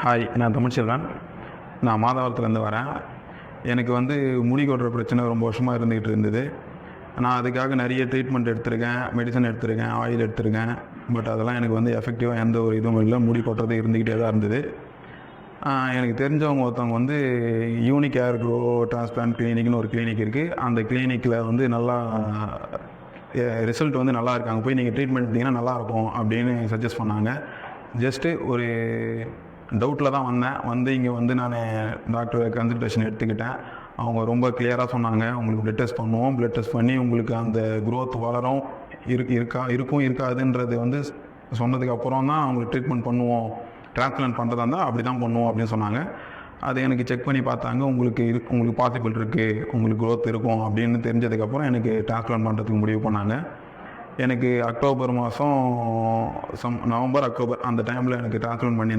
Hi, நான் தமிழ்ச்செல்வன். நான் மாதவரத்துலேருந்து வரேன். எனக்கு முடி கொட்டுற பிரச்சனை ரொம்ப வருஷமாக இருந்துக்கிட்டு இருந்தது. நான் அதுக்காக நிறைய ட்ரீட்மெண்ட் எடுத்திருக்கேன், மெடிசன் எடுத்திருக்கேன், ஆயில் எடுத்திருக்கேன். பட் அதெல்லாம் எனக்கு எஃபெக்டிவாக எந்த ஒரு இதுவும் இல்லை. முடி கொட்டுறது இருந்துக்கிட்டே தான் இருந்தது. எனக்கு தெரிஞ்சவங்க ஒருத்தவங்க யூனிக் ஹேர் க்ரோ டிரான்ஸ்பிளான்ட் கிளினிக்னு ஒரு கிளினிக் இருக்குது. அந்த கிளினிக்கில் நல்லா ரிசல்ட் நல்லா இருக்குது. அங்கே போய் நீங்கள் ட்ரீட்மெண்ட் எடுத்தீங்கன்னா நல்லாயிருக்கும் அப்படின்னு சஜஸ்ட் பண்ணாங்க. ஜஸ்ட்டு ஒரு டவுட்டில் தான் வந்தேன். இங்கே நான் டாக்டர் கன்சல்டேஷன் எடுத்துக்கிட்டேன். அவங்க ரொம்ப கிளியராக சொன்னாங்க, உங்களுக்கு ப்ளட் டெஸ்ட் பண்ணுவோம், ப்ளட் டெஸ்ட் பண்ணி உங்களுக்கு அந்த க்ரோத் வளரும் இருக்கும் இருக்காதுன்றது சொன்னதுக்கு அப்புறம் தான் அவங்களுக்கு ட்ரீட்மெண்ட் பண்ணுவோம். டிரான்ஸ்பிளான்ட் பண்ணுறதா இருந்தால் அப்படி தான் பண்ணுவோம் அப்படின்னு சொன்னாங்க. அது எனக்கு செக் பண்ணி பார்த்தாங்க. உங்களுக்கு பாசிபிள் இருக்குது, உங்களுக்கு க்ரோத் இருக்கும் அப்படின்னு தெரிஞ்சதுக்கப்புறம் எனக்கு டிரான்ஸ்பிளான்ட் பண்ணுறதுக்கு முடிவு பண்ணாங்க. எனக்கு அக்டோபர் மாதம் நவம்பர், அக்டோபர் அந்த டைமில் எனக்கு டிரான்ஸ்பிளான்ட் பண்ணி